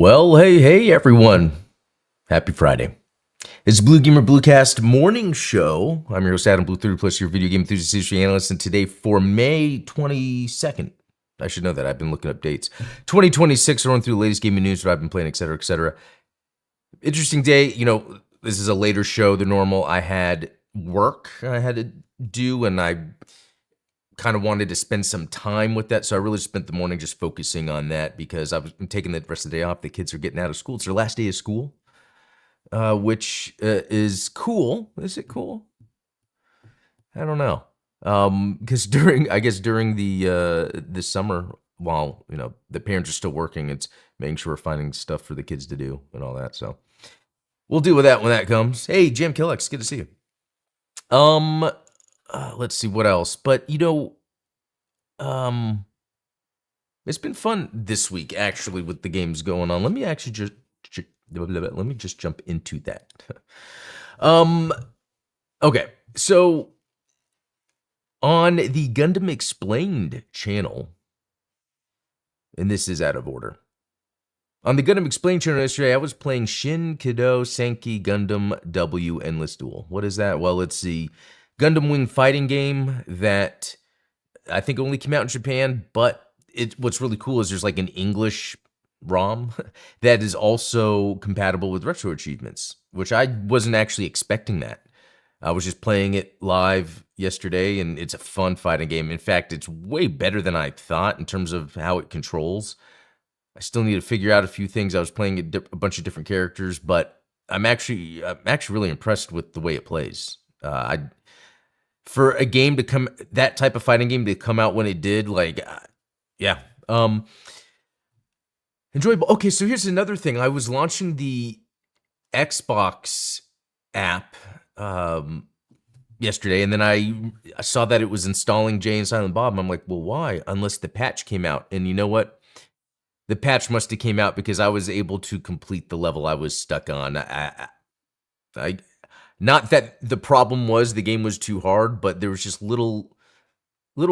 Well, hey, everyone. Happy Friday. It's Blue Gamer Bluecast morning show. I'm your host, Adam Blue 30 Plus, your video game enthusiast industry analyst, and today for May 22nd, I should know that. I've been looking up dates. 2026, going through the latest gaming news, what I've been playing, etc., etc. Interesting day. This is a later show than normal. I had work I had to do, and I kind of wanted to spend some time with that. So I really spent the morning just focusing on that because I'm taking the rest of the day off. The kids are getting out of school. It's their last day of school, which is cool. Is it cool? I don't know. Because during the summer, while the parents are still working, it's making sure we're finding stuff for the kids to do and all that. So we'll deal with that when that comes. Hey, Jim Killex, good to see you. Let's see what else. But it's been fun this week actually with the games going on. Let me actually just jump into that. Okay, so on the Gundam Explained channel, and this is out of order. On the Gundam Explained channel yesterday, I was playing Shin Kido Senki Gundam W Endless Duel. What is that? Well, it's the Gundam Wing fighting game that I think only came out in Japan, but what's really cool is there's like an English ROM that is also compatible with retro achievements, which I wasn't actually expecting that. I was just playing it live yesterday, and it's a fun fighting game. In fact, it's way better than I thought in terms of how it controls. I still need to figure out a few things. I was playing a bunch of different characters, but I'm actually really impressed with the way it plays. For a game to come, that type of fighting game to come out when it did, enjoyable. Okay, so here's another thing. I was launching the Xbox app yesterday, and then I saw that it was installing Jay and Silent Bob. And I'm like, well, why? Unless the patch came out. And you know what? The patch must have came out because I was able to complete the level I was stuck on. Not that the problem was the game was too hard, but there was just little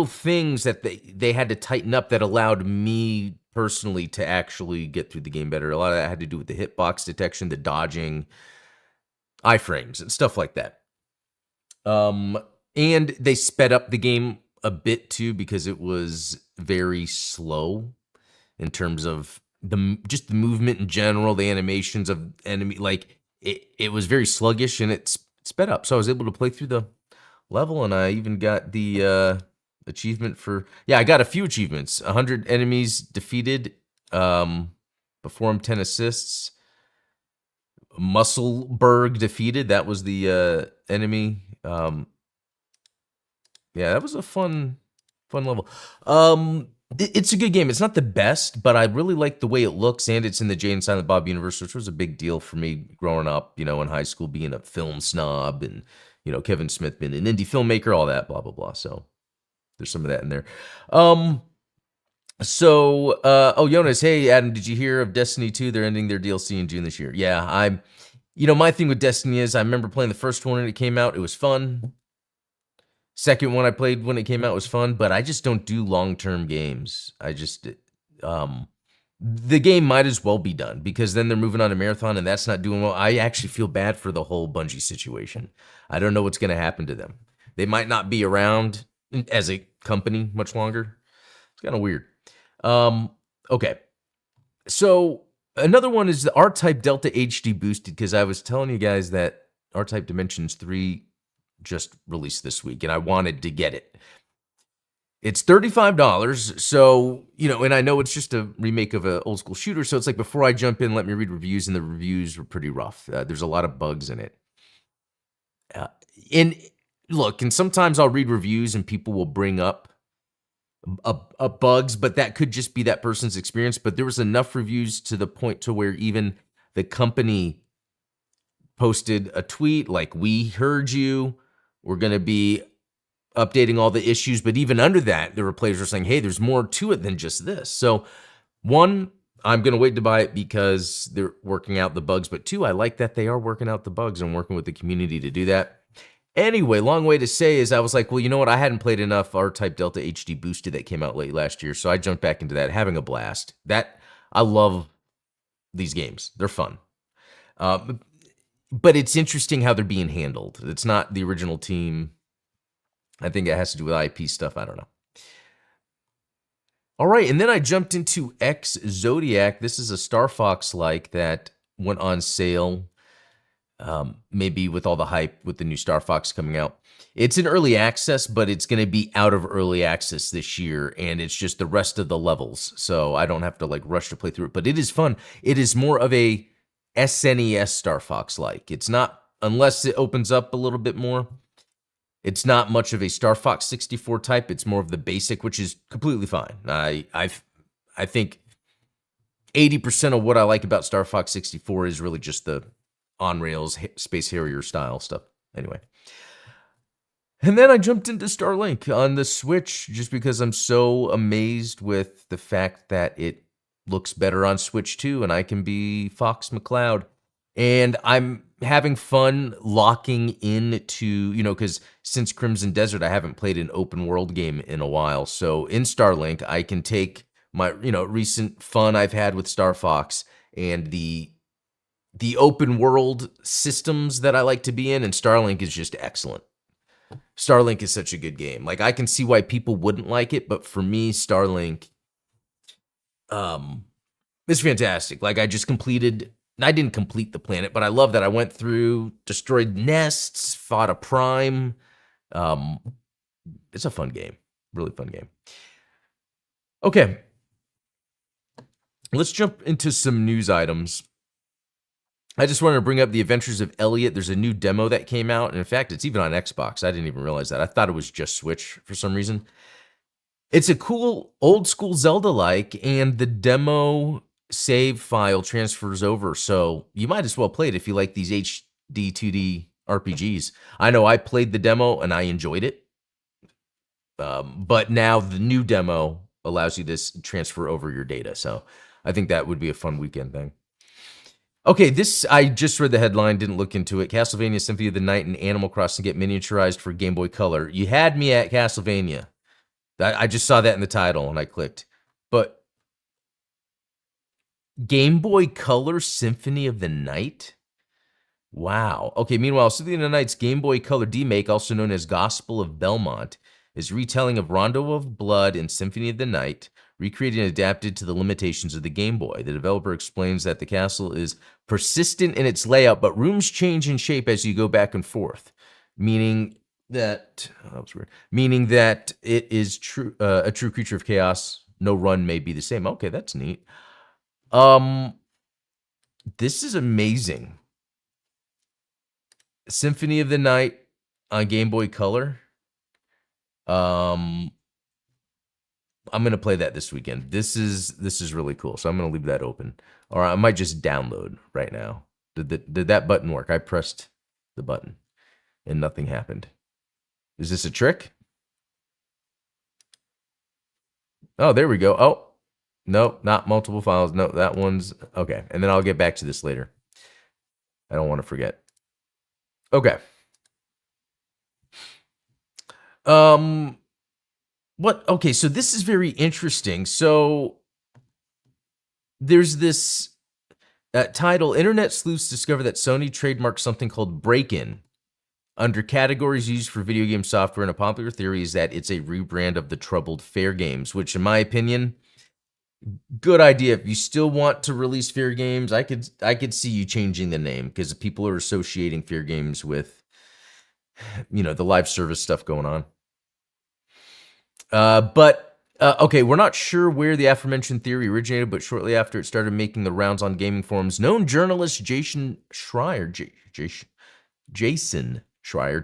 things that they had to tighten up that allowed me personally to actually get through the game better. A lot of that had to do with the hitbox detection, the dodging, iframes, and stuff like that. And they sped up the game a bit too because it was very slow in terms of the movement in general, the animations of enemy, it was very sluggish and it sped up. So I was able to play through the level, and I even got the achievement for, I got a few achievements. 100 enemies defeated, performed 10 assists, Musselberg defeated. That was the enemy. That was a fun level. It's a good game. It's not the best, but I really like the way it looks, and it's in the Jay and Silent Bob universe, which was a big deal for me growing up, in high school, being a film snob, and, Kevin Smith being an indie filmmaker, all that, blah, blah, blah. So there's some of that in there. Jonas, hey, Adam, did you hear of Destiny 2? They're ending their DLC in June this year. Yeah, my thing with Destiny is I remember playing the first one when it came out. It was fun. Second one I played when it came out was fun, but I just don't do long-term games. The game might as well be done because then they're moving on to Marathon, and that's not doing well. I actually feel bad for the whole Bungie situation. I don't know what's going to happen to them. They might not be around as a company much longer. It's kind of weird. Okay. So another one is the R-Type Delta HD Boosted, because I was telling you guys that R-Type Dimensions 3 just released this week, and I wanted to get it. It's $35, so, and I know it's just a remake of an old school shooter, so it's like, before I jump in, let me read reviews, and the reviews were pretty rough. There's a lot of bugs in it. And sometimes I'll read reviews, and people will bring up bugs, but that could just be that person's experience. But there was enough reviews to the point to where even the company posted a tweet like, we heard you, we're going to be updating all the issues. But even under that, there were players who were saying, hey, there's more to it than just this. So one, I'm going to wait to buy it because they're working out the bugs. But two, I like that they are working out the bugs and working with the community to do that. Anyway, long way to say is I was like, well, you know what? I hadn't played enough R-Type Delta HD Boosted that came out late last year. So I jumped back into that, having a blast. That I love these games. They're fun. Uh, but it's interesting how they're being handled. It's not the original team. I think it has to do with IP stuff. I don't know. All right, and then I jumped into X Zodiac. This is a Star Fox like that went on sale. Maybe with all the hype with the new Star Fox coming out. It's in early access, but it's going to be out of early access this year, and it's just the rest of the levels, so I don't have to like rush to play through it. But it is fun. It is more of a SNES Star Fox like. It's not, unless it opens up a little bit more. It's not much of a Star Fox 64 type. It's more of the basic, which is completely fine. I think 80% of what I like about Star Fox 64 is really just the on rails Space Harrier style stuff. Anyway. And then I jumped into Starlink on the Switch just because I'm so amazed with the fact that it looks better on Switch too, and I can be Fox McCloud. And I'm having fun locking into, because since Crimson Desert, I haven't played an open world game in a while. So in Starlink, I can take my, recent fun I've had with Star Fox and the open world systems that I like to be in, and Starlink is just excellent. Starlink is such a good game. Like, I can see why people wouldn't like it, but for me, Starlink is fantastic. Like, I didn't complete the planet, but I love that I went through, destroyed nests, fought a prime. It's a fun game. Really fun game. Okay. Let's jump into some news items. I just wanted to bring up The Adventures of Elliot. There's a new demo that came out, and in fact, it's even on Xbox. I didn't even realize that. I thought it was just Switch for some reason. It's a cool old-school Zelda-like, and the demo save file transfers over, so you might as well play it if you like these HD 2D RPGs. I know I played the demo, and I enjoyed it, but now the new demo allows you to transfer over your data, so I think that would be a fun weekend thing. Okay, I just read the headline, didn't look into it. Castlevania Symphony of the Night and Animal Crossing get miniaturized for Game Boy Color. You had me at Castlevania. I just saw that in the title and I clicked. But Game Boy Color Symphony of the Night? Wow. Okay, meanwhile, Symphony of the Night's Game Boy Color remake, also known as Gospel of Belmont, is retelling of Rondo of Blood and Symphony of the Night, recreated and adapted to the limitations of the Game Boy. The developer explains that the castle is persistent in its layout, but rooms change in shape as you go back and forth, meaning that it is a true creature of chaos. No run may be the same. Okay, that's neat. This is amazing. Symphony of the Night on Game Boy Color. I'm going to play that this weekend. This is really cool. So I'm going to leave that open. Or I might just download right now. Did that button work? I pressed the button and nothing happened. Is this a trick? Oh, there we go. Oh, no, not multiple files. No, that one's okay. And then I'll get back to this later. I don't want to forget. Okay. What? Okay, so this is very interesting. So there's this title, Internet sleuths discover that Sony trademarked something called break-in under categories used for video game software, and a popular theory is that it's a rebrand of the troubled Fair Games, which in my opinion, good idea. If you still want to release Fair Games, I could see you changing the name, because people are associating Fair Games with, the live service stuff going on. Okay, we're not sure where the aforementioned theory originated, but shortly after it started making the rounds on gaming forums, known journalist Jason Schreier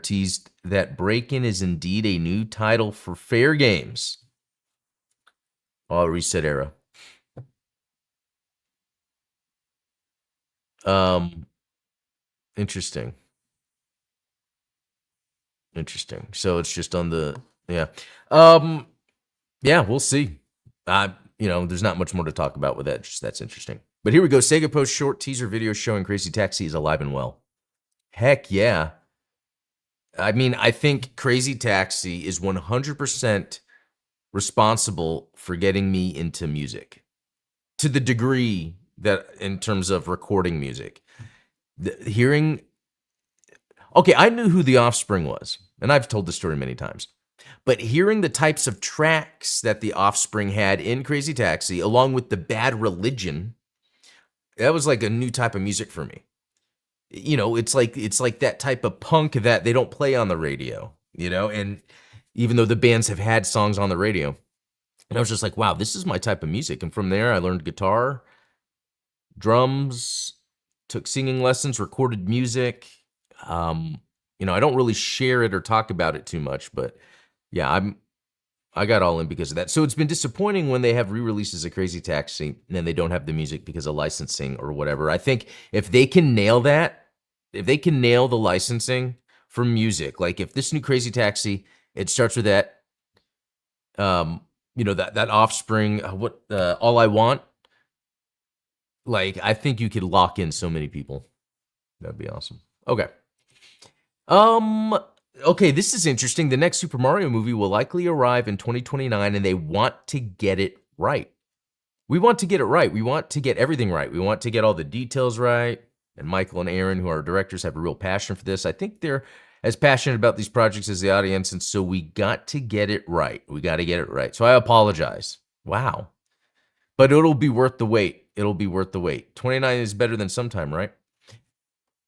teased that Break-In is indeed a new title for Fair Games. Oh, reset era. Interesting. So it's just on the, yeah. Yeah, we'll see. There's not much more to talk about with that. Just that's interesting. But here we go. Sega posts short teaser video showing Crazy Taxi is alive and well. Heck yeah. I mean, I think Crazy Taxi is 100% responsible for getting me into music. To the degree that in terms of recording music. Hearing, okay, I knew who The Offspring was, and I've told the story many times. But hearing the types of tracks that The Offspring had in Crazy Taxi, along with the Bad Religion, that was like a new type of music for me. You know, it's like that type of punk that they don't play on the radio, you know, and even though the bands have had songs on the radio, and I was just like, wow, this is my type of music. And from there, I learned guitar, drums, took singing lessons, recorded music. You know, I don't really share it or talk about it too much, but yeah, I got all in because of that. So it's been disappointing when they have re-releases of Crazy Taxi and then they don't have the music because of licensing or whatever. I think if they can nail that, if they can nail the licensing for music, like if this new Crazy Taxi, it starts with that, you know, that Offspring, All I Want. Like, I think you could lock in so many people. That'd be awesome. Okay. Um, okay, this is interesting. The next Super Mario movie will likely arrive in 2029, and they want to get it right. We want to get it right. We want to get everything right. We want to get all the details right. And Michael and Aaron, who are directors, have a real passion for this. I think they're as passionate about these projects as the audience, and so we got to get it right. We got to get it right. So I apologize. Wow. But it'll be worth the wait. It'll be worth the wait. 29 is better than sometime, right?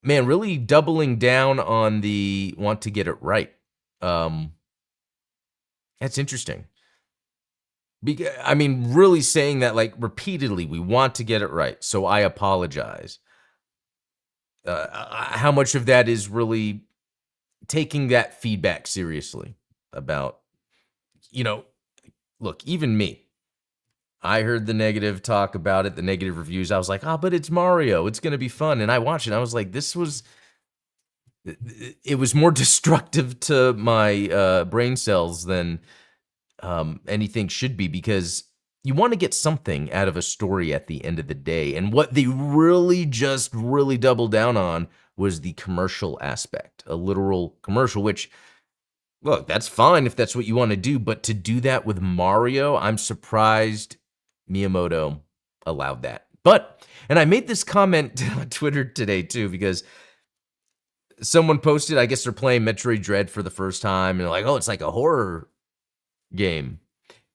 Man, really doubling down on the want to get it right. That's interesting. I mean, really saying that like repeatedly, we want to get it right. So I apologize. How much of that is really taking that feedback seriously about, you know, look, even me. I heard the negative talk about it, the negative reviews. I was like, but it's Mario. It's going to be fun. And I watched it. And I was like, it was more destructive to my brain cells than anything should be, because you want to get something out of a story at the end of the day. And what they really doubled down on was the commercial aspect, a literal commercial, which, look, that's fine if that's what you want to do. But to do that with Mario, I'm surprised Miyamoto allowed that. And I made this comment on Twitter today too, because someone posted, I guess they're playing Metroid Dread for the first time, and they're like, oh, it's like a horror game.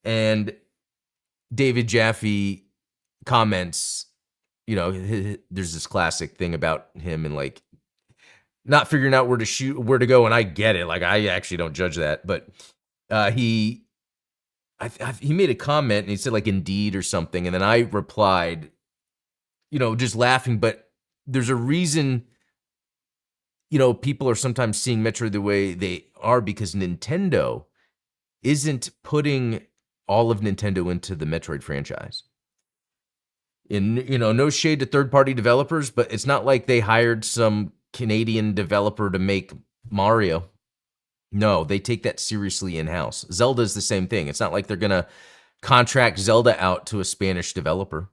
And David Jaffe comments, you know, there's this classic thing about him and like not figuring out where to go. And I get it. Like, I actually don't judge that. But he made a comment and he said like indeed or something. And then I replied, you know, just laughing. But there's a reason, you know, people are sometimes seeing Metroid the way they are because Nintendo isn't putting all of Nintendo into the Metroid franchise. And, you know, no shade to third-party developers, but it's not like they hired some Canadian developer to make Mario. No, they take that seriously in-house. Zelda's the same thing. It's not like they're going to contract Zelda out to a Spanish developer.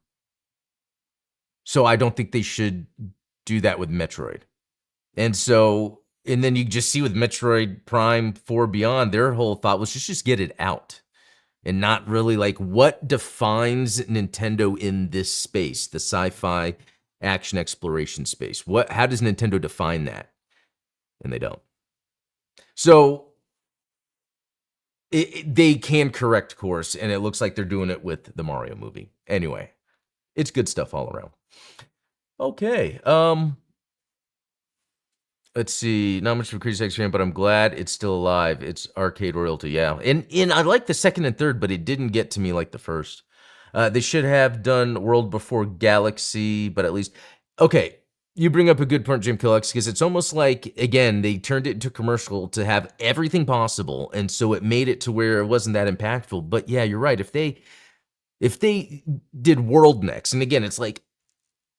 So I don't think they should do that with Metroid. And then you just see with Metroid Prime 4 Beyond, their whole thought was just get it out. And not really like what defines Nintendo in this space, the sci-fi action exploration space. How does Nintendo define that? And they don't. So they can correct course, and it looks like they're doing it with the Mario movie. Anyway, it's good stuff all around. Okay. Let's see. Not much of a Crazy Taxi fan, but I'm glad it's still alive. It's arcade royalty, yeah. And I like the second and third, but it didn't get to me like the first. They should have done World Before Galaxy, but at least... Okay, you bring up a good point, Jim Killex, because it's almost like, again, they turned it into commercial to have everything possible, and so it made it to where it wasn't that impactful. But yeah, you're right. If they did World next, and again, it's like,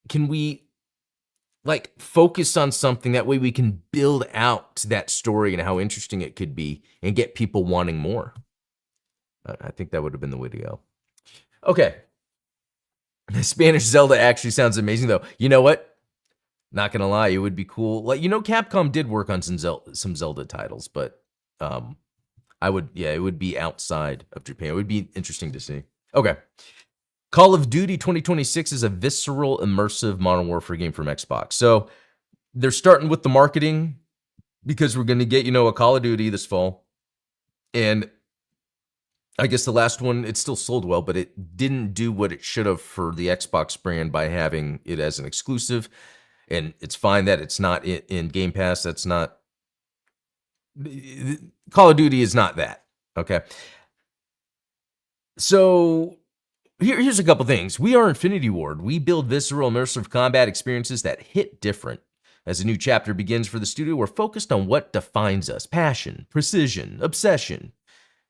can we like focus on something that way we can build out that story and how interesting it could be and get people wanting more? I think that would have been the way to go. Okay. The Spanish Zelda actually sounds amazing, though. You know what? Not gonna lie, it would be cool. Like, you know, Capcom did work on some Zelda titles, but it would be outside of Japan. It would be interesting to see. Okay. Call of Duty 2026 is a visceral, immersive Modern Warfare game from Xbox. So they're starting with the marketing because we're going to get, a Call of Duty this fall. And I guess the last one, it still sold well, but it didn't do what it should have for the Xbox brand by having it as an exclusive. And it's fine that it's not in Game Pass. That's not... Call of Duty is not that. Okay. So here's a couple things. We are Infinity Ward. We build visceral, immersive combat experiences that hit different. As a new chapter begins for the studio, we're focused on what defines us: passion, precision, obsession,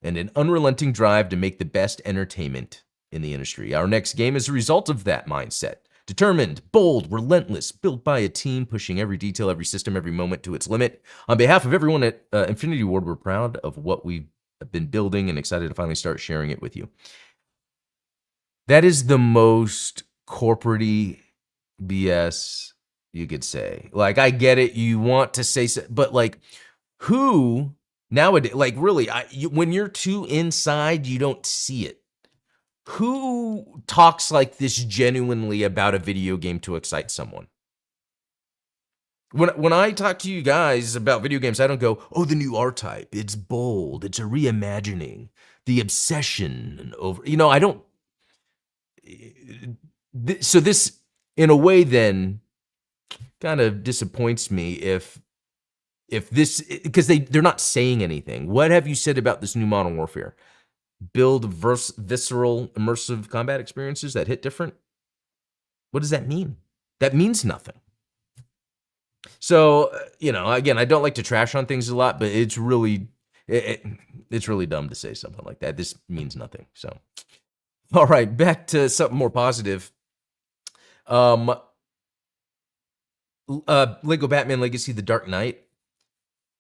and an unrelenting drive to make the best entertainment in the industry. Our next game is a result of that mindset. Determined, bold, relentless, built by a team pushing every detail, every system, every moment to its limit. On behalf of everyone at Infinity Ward, we're proud of what we've been building and excited to finally start sharing it with you. That is the most corporate-y BS you could say. Like, I get it. You want to say, but like, who nowadays, like really, when you're too inside, you don't see it. Who talks like this genuinely about a video game to excite someone? When I talk to you guys about video games, I don't go, oh, the new R-Type. It's bold. It's a reimagining. The obsession and over. I don't. So this, in a way, then kind of disappoints me if this, because they're not saying anything. What have you said about this new Modern Warfare? Build visceral, immersive combat experiences that hit different? What does that mean? That means nothing. So, again, I don't like to trash on things a lot, but it's really dumb to say something like that. This means nothing. So, all right, back to something more positive. Lego Batman Legacy: The Dark Knight.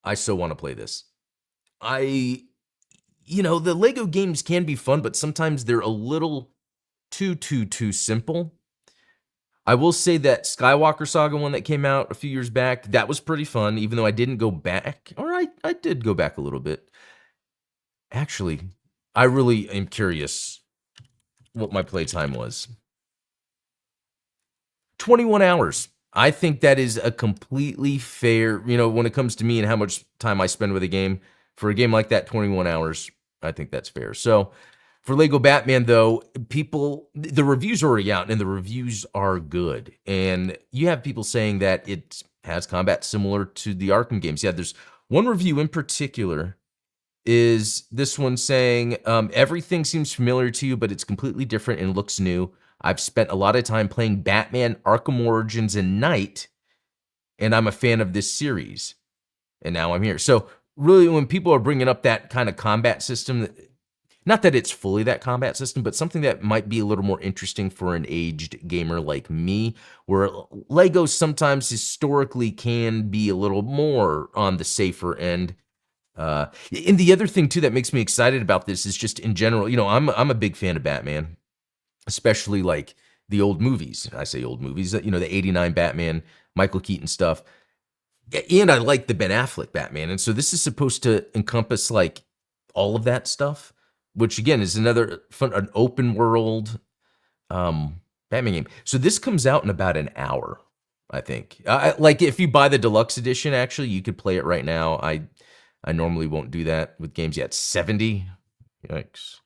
I so want to play this. The Lego games can be fun, but sometimes they're a little too simple. I will say that Skywalker Saga one that came out a few years back, that was pretty fun, even though I didn't go back. Or I did go back a little bit. Actually, I really am curious what my playtime was. 21 hours. I think that is a completely fair, when it comes to me and how much time I spend with a game. For a game like that, 21 hours, I think that's fair. So for Lego Batman, though, the reviews are already out, and the reviews are good. And you have people saying that it has combat similar to the Arkham games. Yeah, there's one review in particular, is this one saying, everything seems familiar to you, but it's completely different and looks new. I've spent a lot of time playing Batman, Arkham Origins, and Knight, and I'm a fan of this series. And now I'm here. So really, when people are bringing up that kind of combat system, not that it's fully that combat system, but something that might be a little more interesting for an aged gamer like me, where Lego sometimes historically can be a little more on the safer end. And the other thing, too, that makes me excited about this is just in general, I'm a big fan of Batman, especially like the old movies. I say old movies, the 89 Batman, Michael Keaton stuff. And I like the Ben Affleck Batman. And so this is supposed to encompass like all of that stuff, which again is another fun, an open world Batman game. So this comes out in about an hour, I think. Like if you buy the deluxe edition, actually, you could play it right now. I normally won't do that with games yet. 70. Yikes.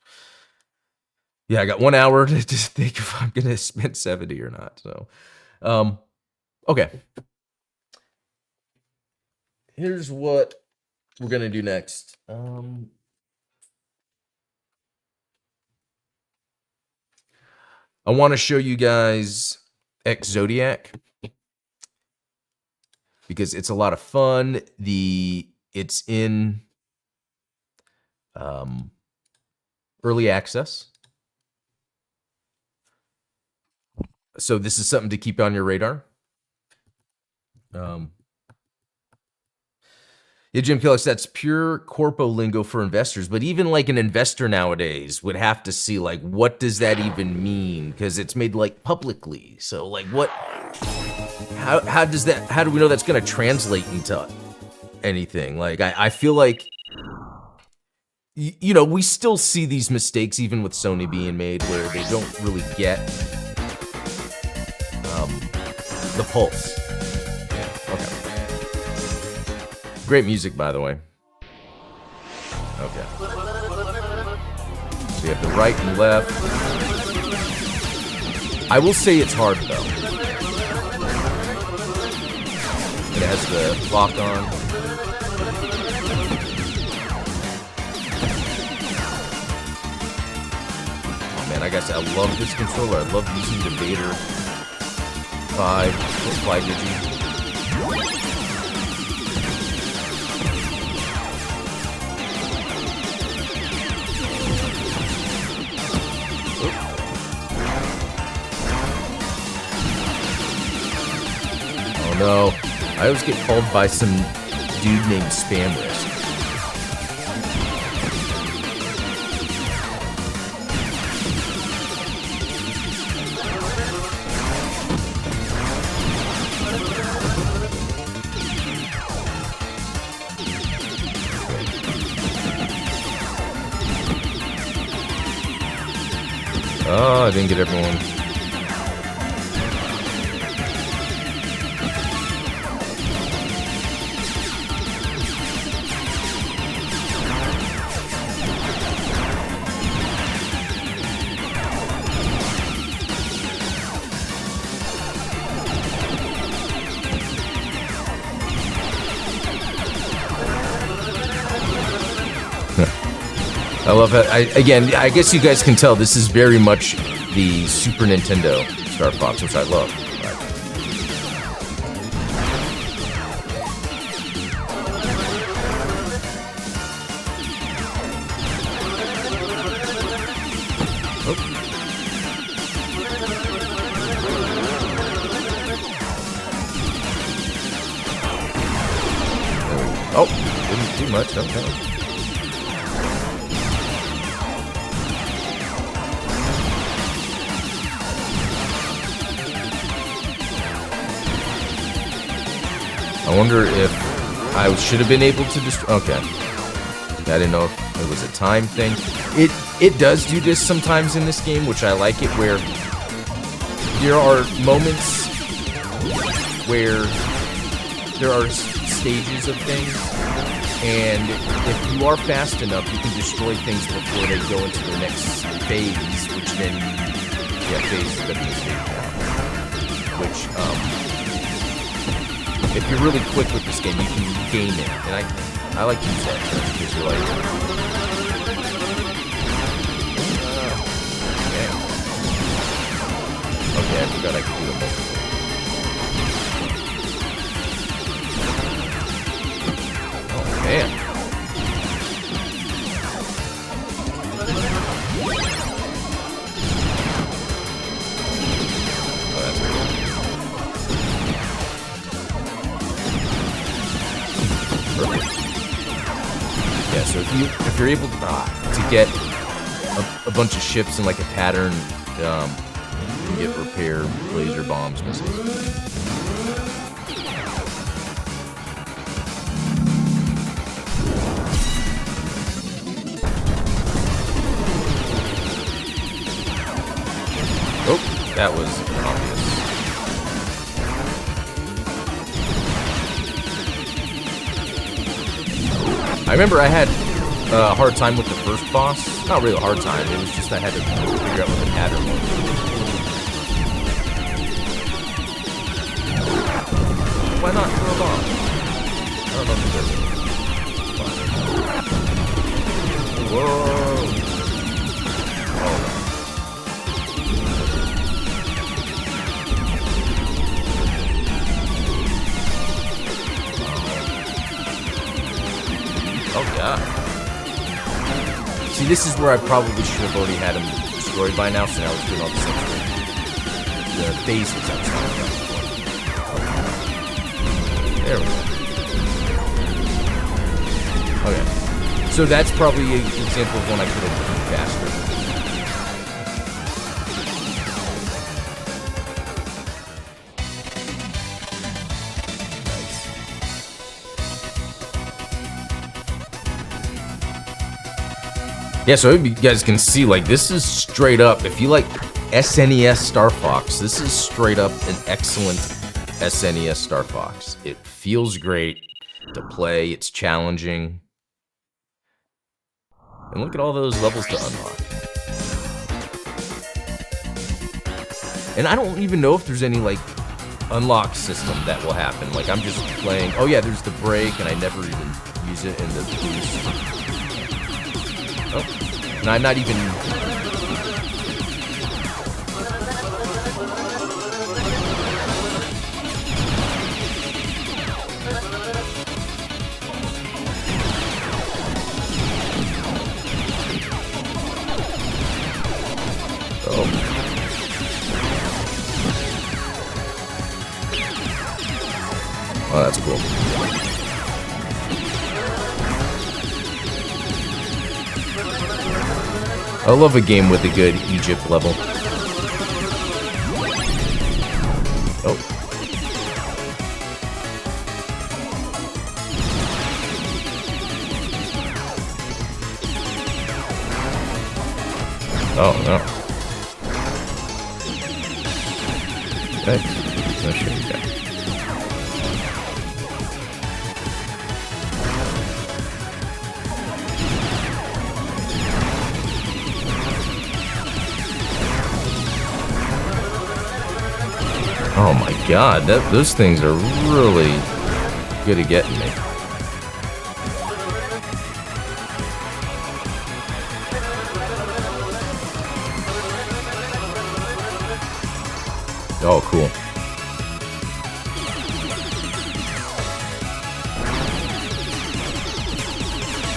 Yeah, I got 1 hour to just think if I'm going to spend 70 or not. So, okay. Here's what we're going to do next. I want to show you guys Zodiac because it's a lot of fun. It's in early access. So this is something to keep on your radar. Yeah, Jim Killis, that's pure corpo lingo for investors. But even like an investor nowadays would have to see like, what does that even mean? Because it's made like publicly. So like what, how do we know that's going to translate into anything? Like, I feel like you know, we still see these mistakes even with Sony being made where they don't really get the pulse. Yeah, okay. Great music, by the way. Okay. So you have the right and left. I will say it's hard, though. It has the lock on. Oh man, I guess I love this controller. I love using the Vader 5 fly digi. Oh no. I always get called by some dude named Spam Risk. Oh, I didn't get everyone. I love it. Again, I guess you guys can tell this is very much the Super Nintendo Star Fox, which I love. Oh, didn't do much. Okay. I wonder if I should have been able to destroy. Okay. I didn't know if it was a time thing. It does do this sometimes in this game, which I like it, where there are moments where there are stages of things, and if you are fast enough, you can destroy things before they go into the next phase, which then, phase is going to be stage 1. Which, if you're really quick with this game, you can game it, and I like to use that term because you're like, okay, I forgot I could do it multiple. Oh man. Oh, that's cool. Yeah, so if you're able to get a bunch of ships in like a pattern, you can get repair laser bombs missiles. Oh, that was obvious. I remember I had a hard time with the first boss. Not really a hard time, it was just I had to figure out what the pattern was. Why not throw a bomb? I don't know if it does. Whoa! Oh no. Oh god. See, this is where I probably should have already had him destroyed by now, so now it's doing all the phases I was talking about before. There we go. Okay. So that's probably an example of one I could have done faster. Yeah, so I hope you guys can see, like, this is straight up, if you like SNES Star Fox, this is straight up an excellent SNES Star Fox. It feels great to play, it's challenging. And look at all those levels to unlock. And I don't even know if there's any, like, unlock system that will happen. Like, I'm just playing, oh yeah, there's the brake, and I never even use it in the boost. Oh, and I'm not even... Oh. Oh, that's cool. I love a game with a good Egypt level. Oh. Oh, no. Okay. No shit, okay. Oh my god, those things are really good at getting me. Oh, cool.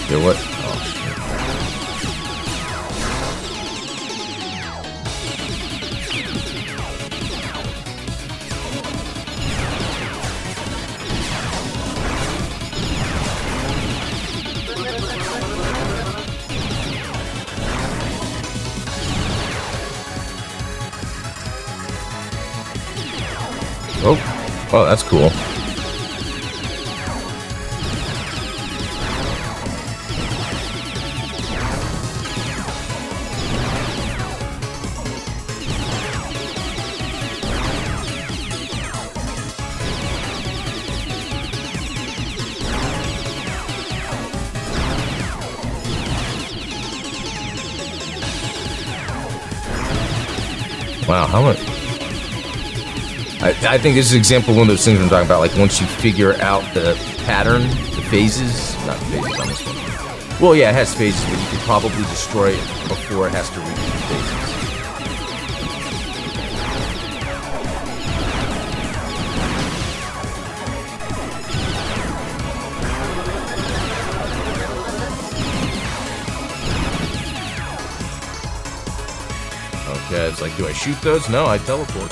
Yeah, what? Oh, shit. Oh, that's cool. Wow, how much? I think this is an example of one of those things I'm talking about, like once you figure out the pattern, the phases, not phases on this one. Well, yeah, it has phases, but you could probably destroy it before it has to reach the phases. Okay, it's like, do I shoot those? No, I teleport.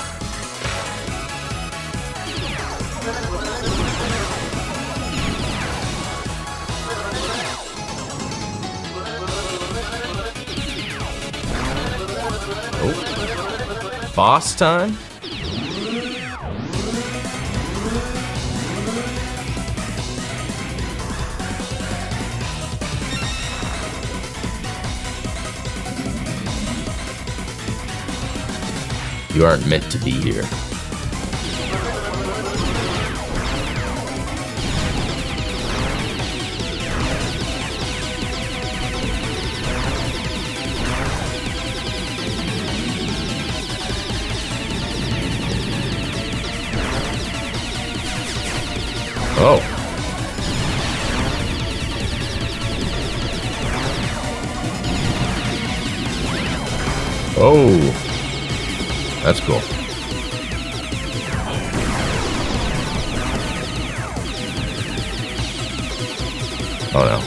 Oh. Boss time? You aren't meant to be here. Oh. Oh. That's cool. Oh no.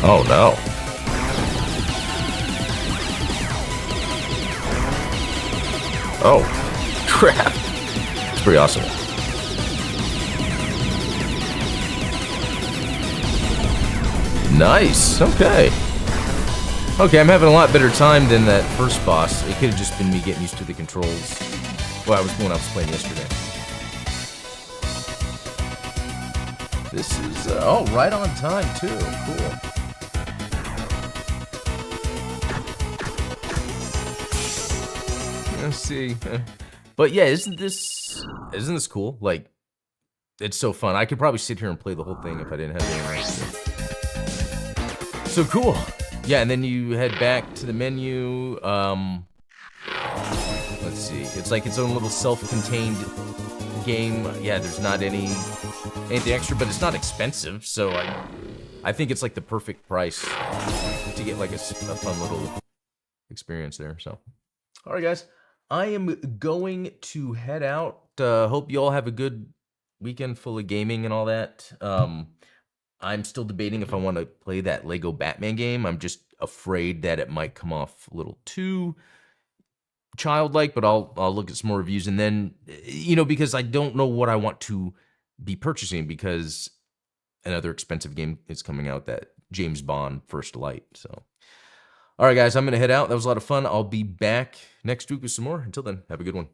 Oh no. Oh, crap. It's pretty awesome. Nice. Okay. Okay, I'm having a lot better time than that first boss. It could have just been me getting used to the controls. Well, when I was playing yesterday. This is, oh, right on time, too. Cool. Let's see. But yeah, isn't this cool? Like, it's so fun. I could probably sit here and play the whole thing if I didn't have anything else to do. So cool. Yeah, and then you head back to the menu. Let's see. It's like its own little self-contained game. Yeah, there's not anything extra, but it's not expensive. So I think it's like the perfect price to get like a fun little experience there. So, all right, guys, I am going to head out. Hope you all have a good weekend full of gaming and all that. I'm still debating if I want to play that Lego Batman game. I'm just afraid that it might come off a little too childlike, but I'll look at some more reviews, and then, because I don't know what I want to be purchasing, because another expensive game is coming out, that James Bond First Light. So, all right, guys, I'm going to head out. That was a lot of fun. I'll be back next week with some more. Until then, have a good one.